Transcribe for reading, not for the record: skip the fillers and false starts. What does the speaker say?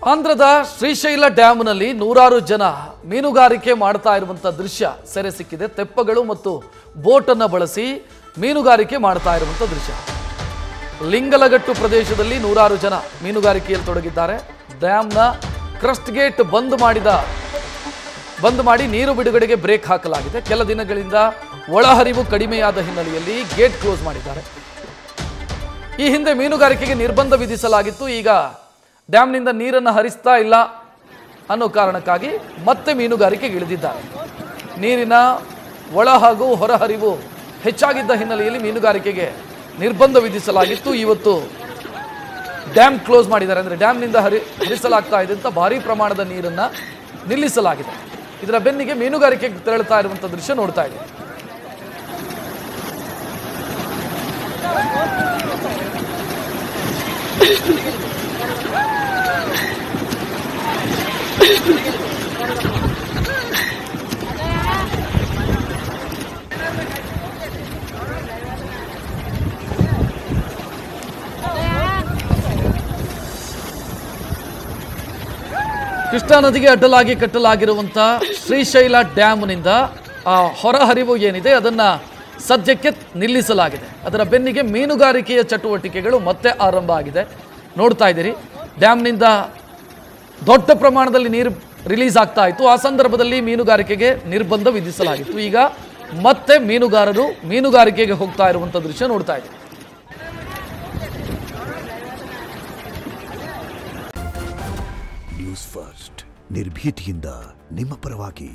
ಆಂಧ್ರದ ಶ್ರೀಶೈಲ ಡ್ಯಾಮ್ನಲ್ಲಿ ನೂರಾರು ಜನ ಮೀನುಗಾರಿಕೆ ಮಾಡ್ತಾ ಇರುವಂತ ದೃಶ್ಯ ಸೆರೆ ಸಿಕ್ಕಿದೆ. ತೆಪ್ಪಗಳು ಮತ್ತು ಬೋಟನ್ನು ಬಳಸಿ ಮೀನುಗಾರಿಕೆ ಮಾಡ್ತಾ ಇರುವಂತ ದೃಶ್ಯ. ಲಿಂಗಲಗಟ್ಟು ಪ್ರದೇಶದಲ್ಲಿ ನೂರಾರು ಜನ ಮೀನುಗಾರಿಕೆಯಲ್ಲಿ ತೊಡಗಿದ್ದಾರೆ. ಡ್ಯಾಮ್ನ ಕ್ರಸ್ಟ್ ಗೇಟ್ ಬಂದ್ ಮಾಡಿ ನೀರು ಬಿಡುಗಡೆಗೆ ಬ್ರೇಕ್ ಹಾಕಲಾಗಿದೆ. ಕೆಲ ದಿನಗಳಿಂದ ಒಳಹರಿವು ಕಡಿಮೆಯಾದ ಹಿನ್ನೆಲೆಯಲ್ಲಿ ಗೇಟ್ ಕ್ಲೋಸ್ ಮಾಡಿದ್ದಾರೆ. ಈ ಹಿಂದೆ ಮೀನುಗಾರಿಕೆಗೆ ನಿರ್ಬಂಧ ವಿಧಿಸಲಾಗಿತ್ತು. ಈಗ ಡ್ಯಾಮ್ನಿಂದ ನೀರನ್ನು ಹರಿಸ್ತಾ ಇಲ್ಲ ಅನ್ನೋ ಕಾರಣಕ್ಕಾಗಿ ಮತ್ತೆ ಮೀನುಗಾರಿಕೆಗೆ ಇಳಿದಿದ್ದಾರೆ. ನೀರಿನ ಒಳ ಹಾಗೂ ಹೊರಹರಿವು ಹೆಚ್ಚಾಗಿದ್ದ ಹಿನ್ನೆಲೆಯಲ್ಲಿ ಮೀನುಗಾರಿಕೆಗೆ ನಿರ್ಬಂಧ ವಿಧಿಸಲಾಗಿತ್ತು. ಇವತ್ತು ಡ್ಯಾಮ್ ಕ್ಲೋಸ್ ಮಾಡಿದ್ದಾರೆ. ಅಂದರೆ ಡ್ಯಾಮ್ನಿಂದ ಹರಿಸಲಾಗ್ತಾ ಇದ್ದಂಥ ಭಾರೀ ಪ್ರಮಾಣದ ನೀರನ್ನು ನಿಲ್ಲಿಸಲಾಗಿದೆ. ಇದರ ಬೆನ್ನಿಗೆ ಮೀನುಗಾರಿಕೆಗೆ ತೆರಳುತ್ತಾ ಇರುವಂಥ ದೃಶ್ಯ ನೋಡ್ತಾ ಇದ್ದೀವಿ. ಕೃಷ್ಣಾ ನದಿಗೆ ಅಡ್ಡಲಾಗಿ ಕಟ್ಟಲಾಗಿರುವಂಥ ಶ್ರೀಶೈಲ ಡ್ಯಾಮ್ನಿಂದ ಹೊರಹರಿವು ಏನಿದೆ ಅದನ್ನು ಸದ್ಯಕ್ಕೆ ನಿಲ್ಲಿಸಲಾಗಿದೆ. ಅದರ ಬೆನ್ನಿಗೆ ಮೀನುಗಾರಿಕೆಯ ಚಟುವಟಿಕೆಗಳು ಮತ್ತೆ ಆರಂಭ ಆಗಿದೆ. ನೋಡ್ತಾ ಇದ್ದೀರಿ, ಡ್ಯಾಮ್ನಿಂದ ದೊಡ್ಡ ಪ್ರಮಾಣದಲ್ಲಿ ನೀರು ರಿಲೀಸ್ ಆಗ್ತಾ ಇತ್ತು. ಆ ಸಂದರ್ಭದಲ್ಲಿ ಮೀನುಗಾರಿಕೆಗೆ ನಿರ್ಬಂಧ ವಿಧಿಸಲಾಗಿತ್ತು. ಈಗ ಮತ್ತೆ ಮೀನುಗಾರರು ಮೀನುಗಾರಿಕೆಗೆ ಹೋಗ್ತಾ ಇರುವಂಥ ದೃಶ್ಯ ನೋಡ್ತಾ ಇದ್ದೀವಿ. ನ್ಯೂಸ್ ಫಸ್ಟ್ ನಿರ್ಭೀತಿಯಿಂದ ನಿಮ್ಮ ಪರವಾಗಿ.